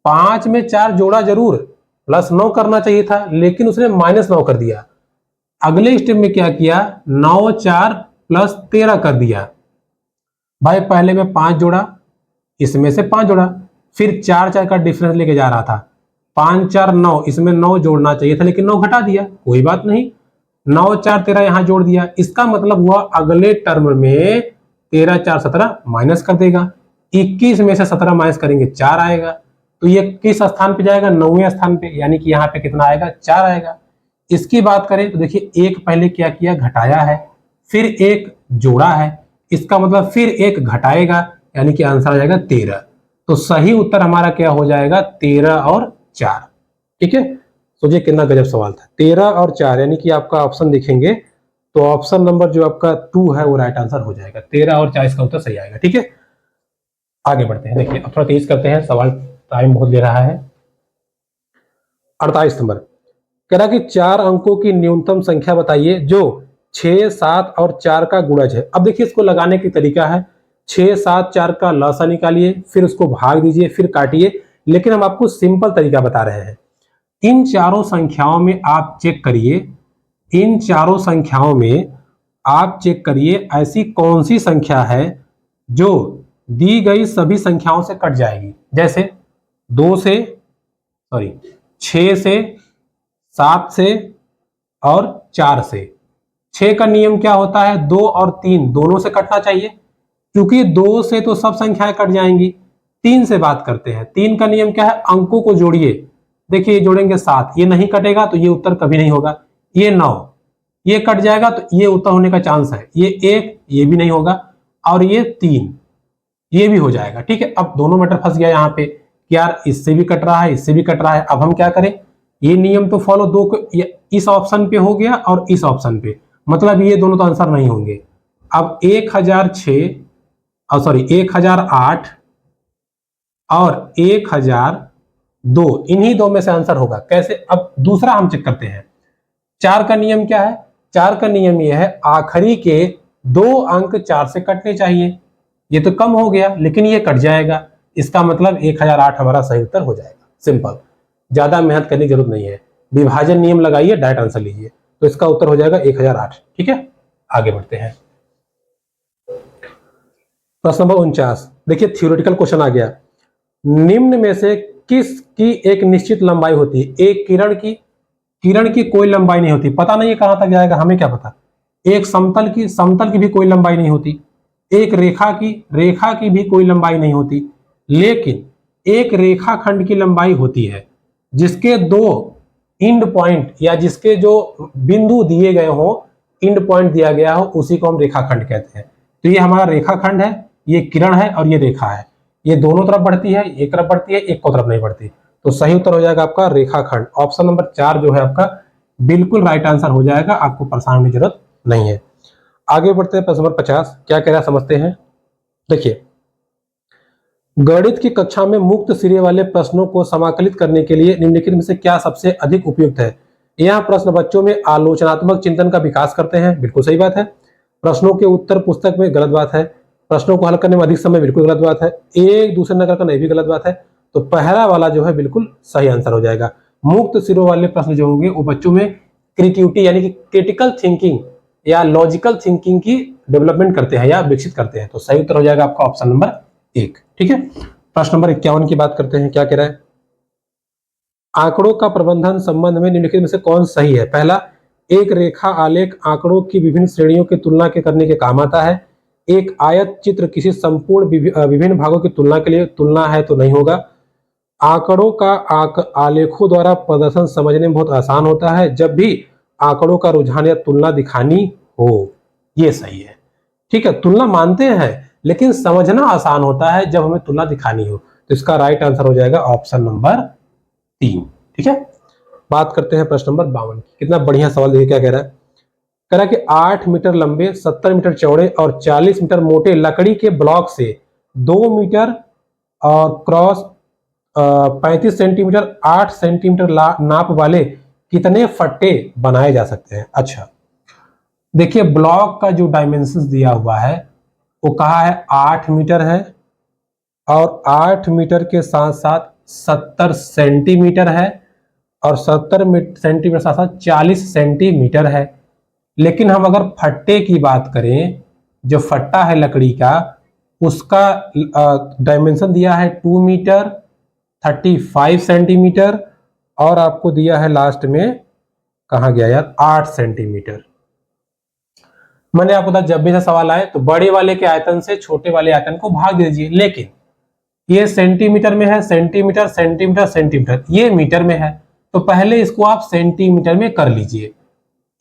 5 में 4 जोड़ा जरूर, +9 करना चाहिए था, लेकिन उसने -9 कर दिया। अगले स्टेप में क्या किया, 9 4 + 13 कर दिया। भाई पहले में 5 जोड़ा, इसमें से 5 जोड़ा, फिर 4 4 का डिफरेंस लेके जा रहा था। 5 4 9, इसमें 9 जोड़ना चाहिए था लेकिन 9 घटा दिया, कोई बात नहीं। 9 4 13 यहां जोड़ दिया, इसका मतलब हुआ अगले टर्म में 13 4 17 माइनस कर देगा। 21 में से 17 माइनस करेंगे 4 आएगा, तो ये किस स्थान पे जाएगा, 9वें स्थान पे, यानी कि यहाँ पे कितना आएगा, 4 आएगा। इसकी बात करें तो देखिए एक पहले क्या किया, घटाया है, फिर एक जोड़ा है, इसका मतलब फिर एक घटाएगा, यानी कि आंसर आ जाएगा 13। तो सही उत्तर हमारा क्या हो जाएगा, 13 और 4। ठीक है, सोचिए कितना गजब सवाल था। 13 और 4, यानी कि आपका ऑप्शन देखेंगे तो ऑप्शन नंबर जो आपका 2 है वो राइट आंसर हो जाएगा। 13 और 4 इसका उत्तर सही आएगा। ठीक है, आगे बढ़ते हैं। देखिए अब थोड़ा तेज करते हैं, सवाल टाइम बहुत ले रहा है। 48 नंबर कह रहा कि 4 अंकों की न्यूनतम संख्या बताइए जो 6 7 और 4 का गुणज है। अब देखिए इसको लगाने की तरीका है, 6 7 4 का लसा निकालिए, फिर उसको भाग दीजिए, फिर काटिए, लेकिन हम आपको सिंपल तरीका बता रहे हैं। इन चारों संख्याओं में आप चेक करिए, इन चारों संख्याओं में आप चेक करिए ऐसी कौन सी संख्या है जो दी गई सभी संख्याओं से कट जाएगी। जैसे 2 से, सॉरी 6 से, 7 से और 4 से। 6 का नियम क्या होता है, 2 और 3 दोनों से कटना चाहिए, क्योंकि 2 से तो सब संख्याएं कट जाएंगी। 3 से बात करते हैं, 3 का नियम क्या है, अंकों को जोड़िए। देखिए जोड़ेंगे 7, ये नहीं कटेगा तो ये उत्तर कभी नहीं होगा। ये 9, ये कट जाएगा तो ये उत्तर होने का चांस है। ये 1, ये भी नहीं होगा, और ये 3, ये भी हो जाएगा। ठीक है, अब दोनों मैटर फंस गया यहाँ पे कि यार इससे भी कट रहा है, इससे भी कट रहा है। अब हम क्या करें, ये नियम तो फॉलो दो को, इस ऑप्शन पे हो गया और इस ऑप्शन पे, मतलब ये दोनों तो आंसर नहीं होंगे। अब 1006 सॉरी 1008 और 1002, इन्हीं दो में से आंसर होगा। कैसे, अब दूसरा हम चेक करते हैं। 4 का नियम क्या है, 4 का नियम यह है आखिरी के 2 अंक 4 से कटने चाहिए। ये तो कम हो गया लेकिन ये कट जाएगा, इसका मतलब 1008 हमारा सही उत्तर हो जाएगा। सिंपल, ज्यादा मेहनत करने की जरूरत नहीं है, विभाजन नियम लगाइए, डायरेक्ट आंसर लीजिए, तो इसका उत्तर हो जाएगा 1008। ठीक है, आगे बढ़ते हैं। प्रश्न नंबर 49, देखिए थ्योरेटिकल क्वेश्चन आ गया। निम्न में से किसकी एक निश्चित लंबाई होती है। एक किरण की कोई लंबाई नहीं होती, पता नहीं है कहां तक जाएगा, हमें क्या पता। एक समतल की भी कोई लंबाई नहीं होती। एक रेखा की भी कोई लंबाई नहीं होती, लेकिन एक रेखाखंड की लंबाई होती है, जिसके 2 इंड पॉइंट या जिसके जो बिंदु दिए गए हो, इंड पॉइंट दिया गया हो, उसी को हम रेखाखंड कहते हैं। तो ये हमारा रेखाखंड है, ये किरण है और ये रेखा है। ये दोनों तरफ बढ़ती है, एक तरफ बढ़ती है, एक को तरफ नहीं बढ़ती। तो सही उत्तर हो जाएगा आपका रेखाखंड। ऑप्शन नंबर 4 जो है आपका बिल्कुल राइट आंसर हो जाएगा, आपको परेशान होने की जरूरत नहीं है। आगे बढ़ते हैं। प्रश्न नंबर 50 क्या कह रहा है समझते हैं। देखिए, गणित की कक्षा में मुक्त सिरे वाले प्रश्नों को समाकलित करने के लिए निम्नलिखित में से क्या सबसे अधिक उपयुक्त है। यह प्रश्न बच्चों में आलोचनात्मक चिंतन का विकास करते हैं, बिल्कुल सही बात है। प्रश्नों के उत्तर पुस्तक में, गलत बात है। प्रश्नों को हल करने में अधिक समय, बिल्कुल गलत बात है। एक दूसरे नकल करना, भी गलत बात है। तो पहला वाला जो है बिल्कुल सही आंसर हो जाएगा। मुक्त सिरों वाले प्रश्न जो होंगे वो बच्चों में क्रिएटिविटी यानी कि क्रिटिकल थिंकिंग या लॉजिकल थिंकिंग की डेवलपमेंट करते हैं या विकसित करते हैं। तो सही उत्तर हो जाएगा आपका ऑप्शन नंबर 1। ठीक है, प्रश्न नंबर 51 की बात करते हैं। क्या कह रहा है, आंकड़ों का प्रबंधन संबंध में निम्नलिखित में से कौन सही है। पहला, एक रेखा आलेख आंकड़ों की विभिन्न श्रेणियों की तुलना के करने के काम आता है। एक आयत चित्र किसी संपूर्ण विभिन्न भागों की तुलना के लिए तुलना है तो नहीं होगा। आंकड़ों का आलेखों द्वारा प्रदर्शन समझने में बहुत आसान होता है जब भी आंकड़ों का रुझान या तुलना दिखानी हो। ये सही है। ठीक है, तुलना मानते हैं लेकिन समझना आसान होता है जब हमें तुलना दिखानी हो। तो इसका राइट आंसर हो जाएगा ऑप्शन नंबर 3। ठीक है, बात करते हैं प्रश्न नंबर 52 की। कितना बढ़िया सवाल, देखिए क्या कह रहा है। कह रहा है कि 8 मीटर लंबे, 70 मीटर चौड़े और 40 मीटर मोटे लकड़ी के ब्लॉक से 2 मीटर और क्रॉस 35 सेंटीमीटर 8 सेंटीमीटर नाप वाले कितने फट्टे बनाए जा सकते हैं। अच्छा, देखिए ब्लॉक का जो डायमेंशन दिया हुआ है वो कहा है 8 मीटर है, और 8 मीटर के साथ साथ 70 सेंटीमीटर है, और 70 सेंटीमीटर साथ साथ 40 सेंटीमीटर है। लेकिन हम अगर फट्टे की बात करें, जो फट्टा है लकड़ी का, उसका डायमेंशन दिया है 2 मीटर 35 सेंटीमीटर, और आपको दिया है लास्ट में, कहाँ गया यार, 8 सेंटीमीटर। मैंने आपको बताया जब भी ऐसा सवाल आए तो बड़े वाले के आयतन से छोटे वाले आयतन को भाग दीजिए, लेकिन ये सेंटीमीटर में है, सेंटीमीटर सेंटीमीटर सेंटीमीटर, ये मीटर में है, तो पहले इसको आप सेंटीमीटर में कर लीजिए।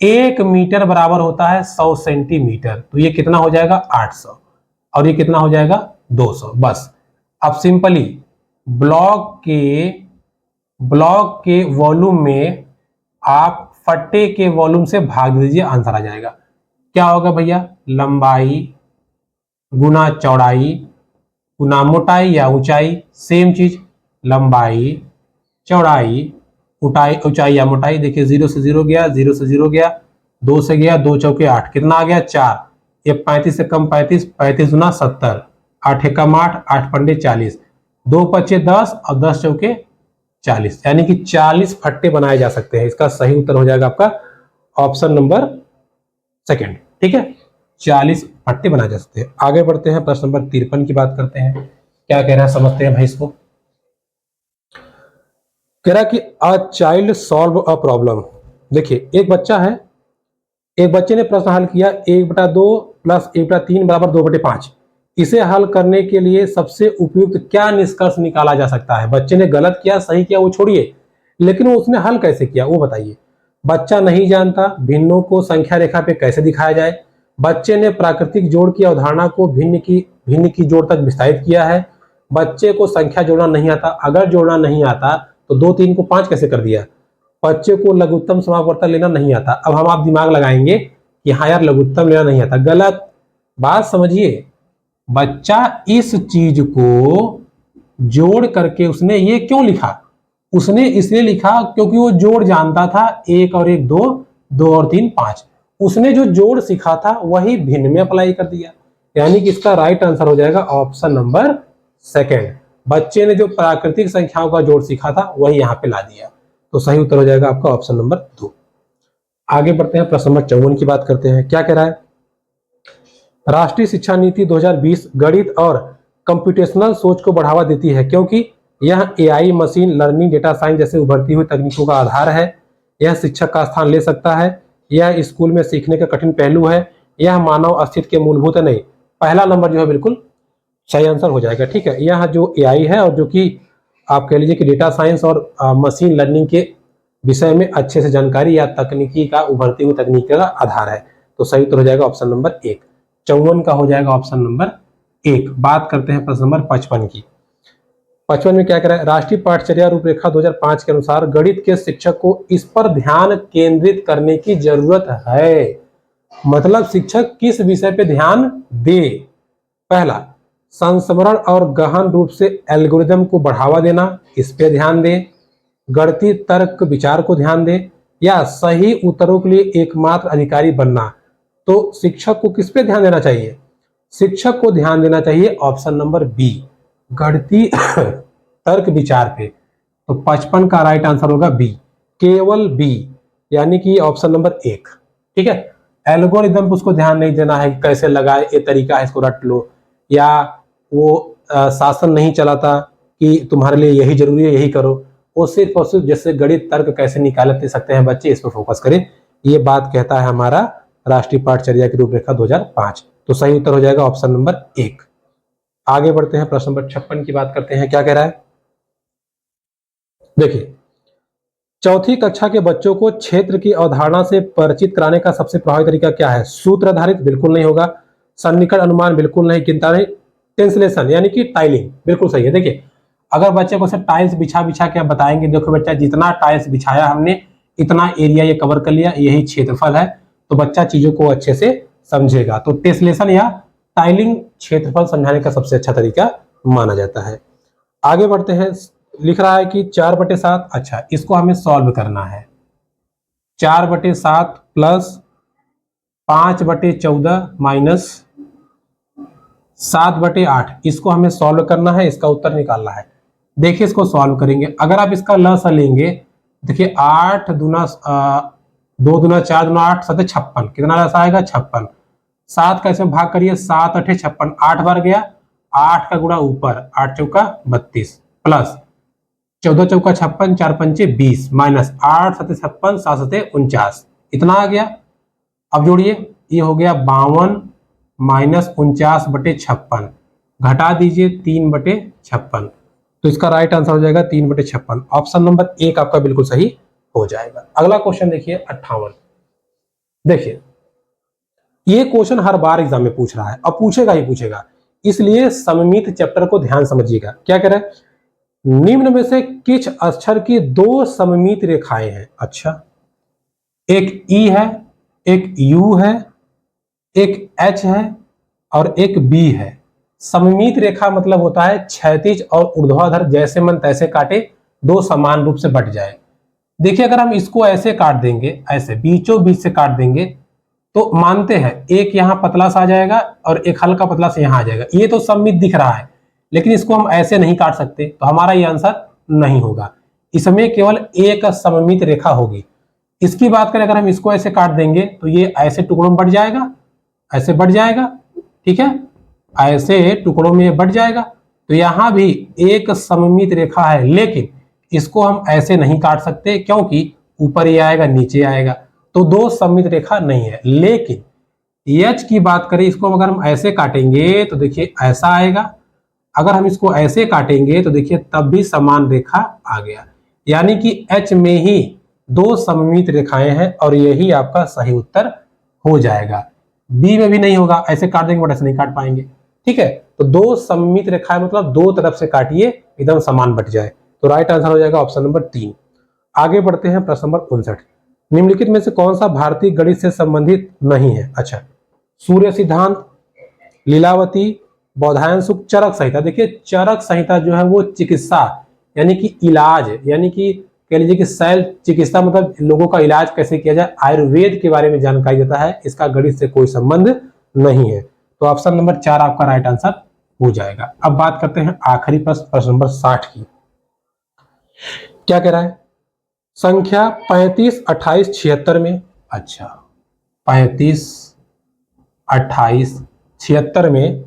1 मीटर बराबर होता है 100 सेंटीमीटर, तो ये कितना हो जाएगा 800, और ये कितना हो जाएगा 200। बस अब सिंपली ब्लॉक के वॉल्यूम में आप फट्टे के वॉल्यूम से भाग दीजिए, आंसर आ जाएगा। क्या होगा भैया, लंबाई गुना चौड़ाई गुना मोटाई या ऊंचाई, सेम चीज, लंबाई चौड़ाई ऊंचाई या मोटाई। देखिए 0 से 0 गया, 0 से 0 गया, 2 से गया, 2 चौके 8, कितना आ गया 4। ये 35 से कम 35, 35 गुना 70, 8 एकम 8, 8 पंडे 40, 2 पचे 10 और 10 चौके 40, यानी कि 40 फट्टे बनाए जा सकते हैं। इसका सही उत्तर हो जाएगा आपका ऑप्शन नंबर सेकंड। ठीक है, 40 फट्टे बनाए जा सकते हैं। आगे बढ़ते हैं, प्रश्न नंबर 53 की बात करते हैं। क्या कह रहा है समझते हैं भाई इसको। कह रहा कि a child solve a problem. देखिए एक बच्चा है, एक बच्चे ने प्रश्न हल किया 1/2 प्लस 1/3 बराबर 2/5। इसे हल करने के लिए सबसे उपयुक्त क्या निष्कर्ष निकाला जा सकता है। बच्चे ने गलत किया सही किया वो छोड़िए, लेकिन वो उसने हल कैसे किया वो बताइए। बच्चा नहीं जानता भिन्नों को संख्या रेखा पे कैसे दिखाया जाए। बच्चे ने प्राकृतिक जोड़ की अवधारणा को भिन्न की जोड़ तक विस्तारित किया है। बच्चे को संख्या जोड़ना नहीं आता, अगर जोड़ना नहीं आता तो 2 3 को 5 कैसे कर दिया। बच्चे को लघुत्तम समापवर्तक लेना नहीं आता। अब हम आप दिमाग लगाएंगे कि हाँ यार लघुत्तम लेना नहीं आता, गलत बात समझिए। बच्चा इस चीज को जोड़ करके उसने ये क्यों लिखा, उसने इसलिए लिखा क्योंकि वो जोड़ जानता था, 1 और 1 2, 2 और 3 5। उसने जो जोड़ सीखा था वही भिन्न में अप्लाई कर दिया, यानी कि इसका राइट आंसर हो जाएगा ऑप्शन नंबर सेकंड। बच्चे ने जो प्राकृतिक संख्याओं का जोड़ सीखा था वही यहाँ पे ला दिया, तो सही उत्तर हो जाएगा आपका ऑप्शन नंबर 2। आगे बढ़ते हैं, प्रश्न नंबर 54 की बात करते हैं। क्या कह रहा है, राष्ट्रीय शिक्षा नीति 2020 गणित और कंप्यूटेशनल सोच को बढ़ावा देती है क्योंकि यह AI, machine learning, data science जैसे उभरती हुई तकनीकों का आधार है। यह शिक्षक का स्थान ले सकता है। यह स्कूल में सीखने का कठिन पहलू है। यह मानव अस्तित्व के मूलभूत नहीं। पहला नंबर जो है बिल्कुल सही आंसर हो जाएगा। ठीक है, यह जो एआई है और जो कि आप कह लीजिए कि डेटा साइंस और मशीन लर्निंग के विषय में अच्छे से जानकारी या तकनीकी का उभरती हुई तकनीक का आधार है, तो सही उत्तर हो जाएगा ऑप्शन नंबर 1। 54 का हो जाएगा ऑप्शन नंबर 1। बात करते हैं प्रश्न नंबर 55 की। 55 में क्या कह रहा है, राष्ट्रीय पाठचर्या रूपरेखा 2005 के अनुसार गणित के शिक्षक को इस पर ध्यान केंद्रित करने की जरूरत है। मतलब शिक्षक किस विषय पे ध्यान दे। पहला, संस्मरण और गहन रूप से एल्गोरिदम को बढ़ावा देना, इस पे ध्यान दे। गणितीय तर्क विचार को ध्यान दे, या सही उत्तरों के लिए एकमात्र अधिकारी बनना। तो शिक्षक को किस पे ध्यान देना चाहिए, शिक्षक को ध्यान देना चाहिए ऑप्शन नंबर बी, गणितीय तर्क विचार पे। तो 55 का राइट आंसर होगा बी, केवल बी, यानी कि ऑप्शन नंबर 1। ठीक है, एल्गोरिदम पे उसको ध्यान नहीं देना है, कैसे लगाए ये तरीका है इसको रट लो, या वो शासन नहीं चलाता कि तुम्हारे लिए यही जरूरी है यही करो। वो सिर्फ और सिर्फ जैसे गणित तर्क कैसे निकाल सकते हैं बच्चे, इस पर फोकस करें। ये बात कहता है हमारा राष्ट्रीय पाठचर्या की रूपरेखा 2005। तो सही उत्तर हो जाएगा ऑप्शन नंबर 1। आगे बढ़ते हैं, प्रश्न नंबर 56 की बात करते हैं। क्या कह रहा है, देखिए चौथी कक्षा के बच्चों को क्षेत्र की अवधारणा से परिचित कराने का सबसे प्रभावी तरीका क्या है। सूत्र आधारित बिल्कुल नहीं होगा, सन्निकट अनुमान बिल्कुल नहीं, गिनता नहीं, ट्रांसलेशन यानी कि टाइलिंग बिल्कुल सही है। देखिए अगर बच्चे को सिर्फ टाइल्स बिछा बिछा के आप बताएंगे देखो बच्चा जितना टाइल्स बिछाया हमने इतना एरिया ये कवर कर लिया, यही क्षेत्रफल है, तो बच्चा चीजों को अच्छे से समझेगा। तो टेसलेशन या टाइलिंग क्षेत्रफल समझाने का सबसे अच्छा तरीका माना जाता है। आगे बढ़ते हैं। लिख रहा है कि 4/7। अच्छा, इसको हमें सॉल्व करना है। 4/7 प्लस 5/14 माइनस 7/8, इसको हमें सॉल्व करना है, इसका उत्तर निकालना है। देखिए इसको सॉल्व करेंगे, अगर आप इसका लसा लेंगे, देखिए 8 दूना 2 दूना 4 दूना 8 7 56, कितना लसा आएगा 56। 7 का इसमें भाग करिए, 7 8 56, 8 बार गया, 8 का गुणा ऊपर, 8 चौका 32 प्लस 14 चौका 56, 4 पंचे 20 माइनस 8 7 56, 7 7 49, इतना आ गया। अब जोड़िए, ये हो गया 52 माइनस 49/56, घटा दीजिए 3/56, तो इसका राइट आंसर हो जाएगा 3/56। ऑप्शन नंबर 1 आपका बिल्कुल सही हो जाएगा। अगला क्वेश्चन देखिए 58। देखिए ये क्वेश्चन हर बार एग्जाम में पूछ रहा है और पूछेगा ही पूछेगा, इसलिए सममित चैप्टर को ध्यान समझिएगा। क्या कह रहा है, निम्न में से किस अक्षर की 2 सममित रेखाएं हैं। अच्छा, एक ई है, एक यू है, एक एच है और एक बी है। सममित रेखा मतलब होता है क्षैतिज और ऊर्ध्वाधर जैसे मन तैसे काटे, 2 समान रूप से बट जाए। देखिए अगर हम इसको ऐसे काट देंगे, ऐसे बीचों बीच से काट देंगे, तो मानते हैं एक यहाँ पतला सा आ जाएगा और एक हल्का पतला सा यहाँ आ जाएगा, ये तो सममित दिख रहा है, लेकिन इसको हम ऐसे नहीं काट सकते, तो हमारा ये आंसर नहीं होगा। इसमें केवल एक सममित रेखा होगी। इसकी बात करें, अगर हम इसको ऐसे काट देंगे तो ये ऐसे टुकड़ों में बढ़ जाएगा, ऐसे बढ़ जाएगा, ठीक है, ऐसे टुकड़ों में बढ़ जाएगा। तो यहां भी एक सममित रेखा है, लेकिन इसको हम ऐसे नहीं काट सकते क्योंकि ऊपर ये आएगा नीचे आएगा, तो 2 सममित रेखा नहीं है। लेकिन एच की बात करें, इसको अगर हम ऐसे काटेंगे तो देखिए ऐसा आएगा, अगर हम इसको ऐसे काटेंगे तो देखिए तब भी समान रेखा आ गया, यानी कि एच में ही 2 सममित रेखाएं हैं और यही आपका सही उत्तर हो जाएगा। बी में भी नहीं होगा, ऐसे काट देंगे बट ऐसे नहीं काट पाएंगे, ठीक है। तो 2 सममित रेखाएं मतलब 2 तरफ से काटिए, एकदम समान बट जाए, तो राइट आंसर हो जाएगा ऑप्शन नंबर 3। आगे बढ़ते हैं प्रश्न नंबर 59। निम्नलिखित में से कौन सा भारतीय गणित से संबंधित नहीं है। अच्छा, सूर्य सिद्धांत, लीलावती, बौधायन सूक्त, चरक संहिता। देखिए चरक संहिता जो है वो चिकित्सा यानी कि इलाज, यानी कि कह लीजिए कि शैल चिकित्सा मतलब लोगों का इलाज कैसे किया जाए, आयुर्वेद के बारे में जानकारी देता है, इसका गणित से कोई संबंध नहीं है। तो ऑप्शन नंबर 4 आपका राइट आंसर हो जाएगा। अब बात करते हैं आखिरी प्रश्न, प्रश्न नंबर 60 की। क्या कह रहा है, संख्या 35 28 76 में, अच्छा 35 28 76 में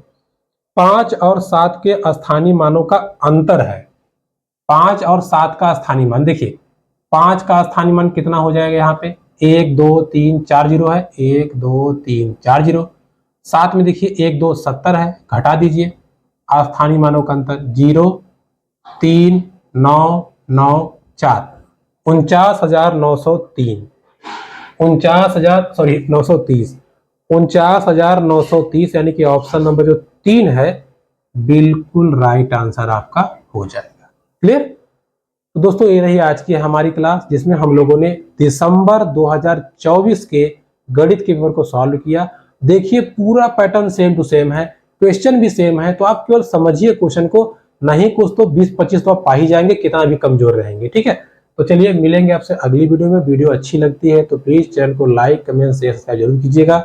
5 और 7 के स्थानीय मानों का अंतर है। 5 और 7 का स्थानीय मान, देखिए 5 का स्थानीय मान कितना हो जाएगा, यहाँ पे 1 2 3 4 0 है, 1 2 3 4 0। 7 में देखिए 1 2 70 है, घटा दीजिए, स्थानीय मानों का अंतर 0 3 9 9 4, 49,903, 930, 49,930, यानी कि ऑप्शन नंबर जो 3 है बिल्कुल राइट आंसर आपका हो जाएगा। क्लियर। तो दोस्तों ये रही आज की हमारी क्लास, जिसमें हम लोगों ने दिसंबर 2024 के गणित के पेपर को सॉल्व किया। देखिए पूरा पैटर्न सेम टू सेम है, क्वेश्चन भी सेम है, तो आप केवल समझिए क्वेश्चन को, नहीं कुछ तो 20-25 तो आप पा ही जाएंगे, कितना भी कमजोर रहेंगे, ठीक है। तो चलिए मिलेंगे आपसे अगली वीडियो में। वीडियो अच्छी लगती है तो प्लीज चैनल को लाइक कमेंट शेयर सब्सक्राइब जरूर कीजिएगा।